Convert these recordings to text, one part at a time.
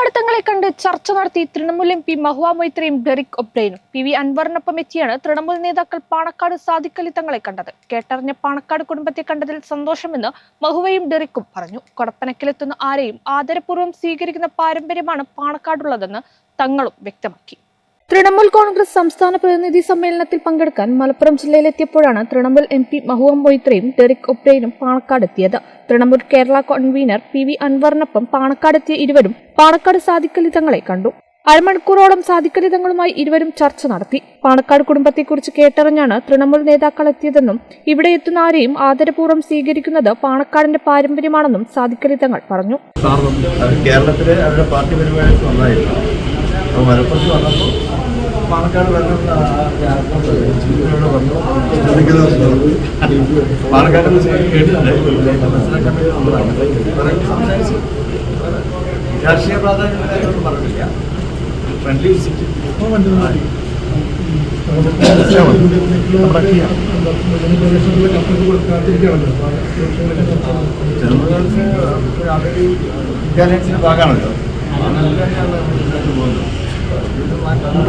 പാണക്കാട് തങ്ങളെ കണ്ട് ചർച്ച നടത്തി തൃണമൂൽ എം പി മഹുവ മൊയ്ത്രയും ഡെറിക് ഒബ്രെയ്നും പി.വി. അൻവറിനൊപ്പം എത്തിയാണ് തൃണമൂൽ നേതാക്കൾ പാണക്കാട് സാദിഖ് അലി തങ്ങളെ കണ്ടത്. കേട്ടറിഞ്ഞ പാണക്കാട് കുടുംബത്തെ കണ്ടതിൽ സന്തോഷമെന്ന് മഹുവയും ഡെറിക്കും പറഞ്ഞു. കൊടപ്പനക്കിലെത്തുന്ന ആരെയും ആദരപൂർവ്വം സ്വീകരിക്കുന്ന പാരമ്പര്യമാണ് പാണക്കാടുള്ളതെന്ന് തങ്ങളും വ്യക്തമാക്കി. തൃണമൂൽ കോൺഗ്രസ് സംസ്ഥാന പ്രതിനിധി സമ്മേളനത്തിൽ പങ്കെടുക്കാൻ മലപ്പുറം ജില്ലയിലെത്തിയപ്പോഴാണ് തൃണമൂൽ എം പി മഹുവ മൊയ്ത്രയും ഡെറിക് ഒബ്രെയ്നും പാണക്കാടെത്തിയത്. Trinamool Kerala convener P V. അൻവറിനൊപ്പം പാണക്കാടെത്തിയ ഇരുവരും പാണക്കാട് സാദിഖ് അലി തങ്ങളെ കണ്ടു. അരമണിക്കൂറോളം സാദിഖ് അലി തങ്ങളുമായി ഇരുവരും ചർച്ച നടത്തി. പാണക്കാട് കുടുംബത്തെക്കുറിച്ച് കേട്ടറിഞ്ഞാണ് തൃണമൂൽ നേതാക്കൾ എത്തിയതെന്നും ഇവിടെ എത്തുന്ന ആരെയും ആദരപൂർവ്വം സ്വീകരിക്കുന്നത് പാണക്കാടിന്റെ പാരമ്പര്യമാണെന്നും സാദിഖ് അലി തങ്ങൾ പറഞ്ഞു. കേരളത്തിലെ അവരുടെ പാർട്ടി പരിപാടിക്ക് വന്നായിരുന്നു. മലപ്പുറത്ത് വന്നപ്പോൾ പാണക്കാട് പാണക്കാട് രാഷ്ട്രീയ പ്രാധാന്യം പറഞ്ഞില്ല. Friendly visit വിദ്യാലയത്തിന്റെ ഭാഗമാണല്ലോ.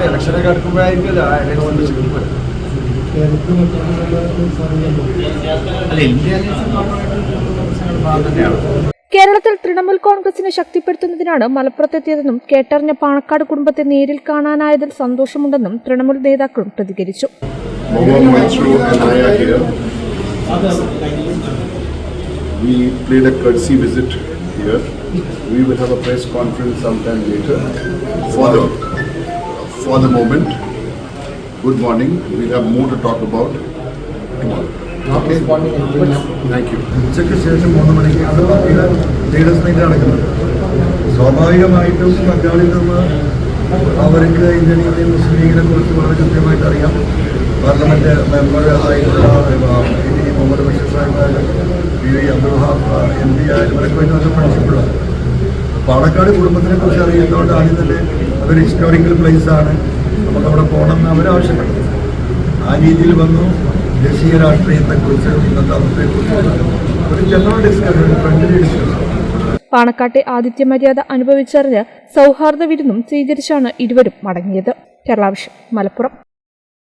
ഇലക്ഷനൊക്കെ അടുക്കുമ്പോഴായിരിക്കും കേരളത്തിൽ തൃണമൂൽ കോൺഗ്രസിനെ ശക്തിപ്പെടുത്തുന്നതിനാണ് മലപ്പുറത്തെത്തിയതെന്നും കേട്ടറിഞ്ഞ പാണക്കാട് കുടുംബത്തെ നേരിൽ കാണാനായതിൽ സന്തോഷമുണ്ടെന്നും തൃണമൂൽ നേതാക്കളും പ്രതികരിച്ചു. We will have a press conference sometime later for the moment. Good morning. We'll have more to talk about tomorrow. Okay. Thank you. ഉച്ചയ്ക്ക് ശേഷം 3 മണിക്ക് അത് പാർട്ടിയുടെ ലീഡേഴ്സ് മീറ്റ് നടക്കുന്നത്. സ്വാഭാവികമായിട്ടും ബംഗാളിൽ നിന്ന് അവർക്ക് ഇന്ത്യൻ യൂണിയൻ മുസ്ലിം ലീഗിനെ കുറിച്ച് വളരെ കൃത്യമായിട്ട് അറിയാം. പാർലമെന്റ് മെമ്പർ ആയിട്ടുള്ള Muhammad Basheer Sahib, P V. Abdul Wahab M P ആയവരൊക്കെ വേണ്ടി നല്ല ഫ്രണ്ട്ഷിപ്പുള്ള പാണക്കാട് കുടുംബത്തിനെ കുറിച്ച് അറിയുന്നതുകൊണ്ട് ആദ്യം തന്നെ അതൊരു ഹിസ്റ്റോറിക്കൽ പ്ലേസ് ആണ്, നമുക്ക് അവിടെ പോകണം എന്ന് അവരാവശ്യപ്പെട്ടത്. ആ രീതിയിൽ വന്നു. ദേശീയ രാഷ്ട്രീയത്തെക്കുറിച്ച്, ഇന്നത്തെ അവസ്ഥയെക്കുറിച്ച് ഒരു ജനറൽ ഡിസ്കഷൻ, ഫ്രണ്ട്ലി ഡിസ്കഷൻ. പാണക്കാട്ടെ ആതിഥ്യ മര്യാദ അനുഭവിച്ചറിഞ്ഞ് സൗഹാർദ്ദ വിരുന്നും സ്വീകരിച്ചാണ് ഇരുവരും മടങ്ങിയത്. കേരള വിഷൻ, മലപ്പുറം.